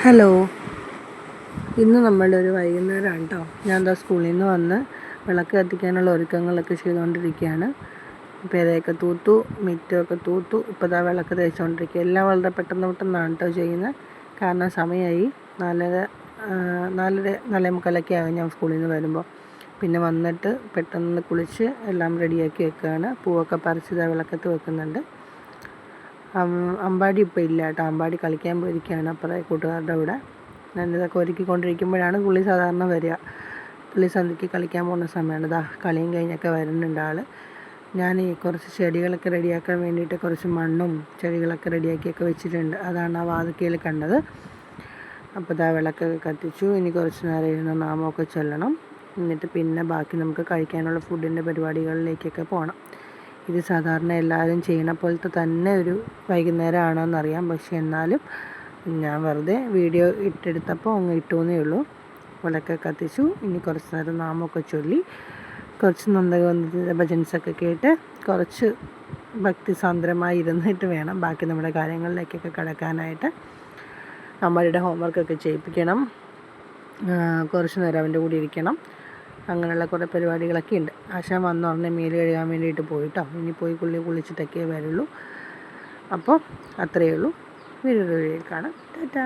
Hello, ഇന്ന് നമ്മളുടെ ഒരു വൈകുന്നേരമാണ് കേട്ടോ. ഞാൻ എന്താ സ്കൂളിൽ നിന്ന് വന്ന് വിളക്ക് കത്തിക്കാനുള്ള ഒരുക്കങ്ങളൊക്കെ ചെയ്തുകൊണ്ടിരിക്കുകയാണ്. പെരയൊക്കെ തൂത്തു, മുറ്റമൊക്കെ തൂത്തു. ഇപ്പോൾ ഇതാ വിളക്ക് തേച്ചുകൊണ്ടിരിക്കുക. എല്ലാം വളരെ പെട്ടെന്ന് പെട്ടെന്നാണ് കേട്ടോ ചെയ്യുന്നത്. കാരണം സമയമായി 4:45 ആകും ഞാൻ സ്കൂളിൽ നിന്ന് വരുമ്പോൾ. പിന്നെ വന്നിട്ട് പെട്ടെന്ന് കുളിച്ച് എല്ലാം റെഡിയാക്കി വെക്കുകയാണ്. പൂവൊക്കെ പറിച്ച് ഇതാ വിളക്കത്ത് വെക്കുന്നുണ്ട്. അമ്പാടി ഇപ്പോൾ ഇല്ല കേട്ടോ. അമ്പാടി കളിക്കാൻ പോയിരിക്കുകയാണ് അപ്പുറത്തെ കൂട്ടുകാരുടെ കൂടെ. ഞാനിതൊക്കെ ഒരുക്കിക്കൊണ്ടിരിക്കുമ്പോഴാണ് പുള്ളി സാധാരണ വരിക. പുള്ളി സന്ധ്യയ്ക്ക് കളിക്കാൻ പോകുന്ന സമയമാണ്. ഇതാ കളിയും കഴിഞ്ഞൊക്കെ വരുന്നുണ്ട് ആൾ. ഞാൻ കുറച്ച് ചെടികളൊക്കെ റെഡിയാക്കാൻ വേണ്ടിയിട്ട് കുറച്ച് മണ്ണും ചെടികളൊക്കെ റെഡിയാക്കിയൊക്കെ വെച്ചിട്ടുണ്ട്. അതാണ് ആ വാതിക്കയിൽ കണ്ടത്. അപ്പോൾ ഇതാ വിളക്കൊക്കെ കത്തിച്ചു. ഇനി കുറച്ച് നേരം ഇരുന്ന് നാമമൊക്കെ ചൊല്ലണം. എന്നിട്ട് പിന്നെ ബാക്കി നമുക്ക് കഴിക്കാനുള്ള ഫുഡിൻ്റെ പരിപാടികളിലേക്കൊക്കെ പോകണം. ഇത് സാധാരണ എല്ലാവരും ചെയ്യണ പോലത്തെ തന്നെ ഒരു വൈകുന്നേരമാണെന്നറിയാം. പക്ഷേ എന്നാലും ഞാൻ വെറുതെ വീഡിയോ ഇട്ടെടുത്തപ്പോൾ അങ്ങ് ഇട്ടുവെന്നേ ഉള്ളൂ. വിളക്കൊക്കെ കത്തിച്ചു. ഇനി കുറച്ച് നേരം നാമമൊക്കെ ചൊല്ലി കുറച്ച് നന്ദഗോവിന്ദത്തിൻ്റെ ഭജൻസൊക്കെ കേട്ട് കുറച്ച് ഭക്തിസാന്ദ്രമായി ഇരുന്നിട്ട് വേണം ബാക്കി നമ്മുടെ കാര്യങ്ങളിലേക്കൊക്കെ കടക്കാനായിട്ട്. അമ്മയുടെ ഹോംവർക്കൊക്കെ ചെയ്യിപ്പിക്കണം. കുറച്ച് നേരം അവൻ്റെ കൂടെ ഇരിക്കണം. അങ്ങനെയുള്ള കുറേ പരിപാടികളൊക്കെ ഉണ്ട്. ആശാൻ വന്നുടനെ മേല് കഴുകാൻ വേണ്ടിയിട്ട് പോയിട്ടോ. ഇനി പോയി കുളിച്ചിട്ടൊക്കെ വരുള്ളൂ. അപ്പോൾ അത്രയേ ഉള്ളൂ. വീഡിയോ കാണാം. ടാറ്റാ.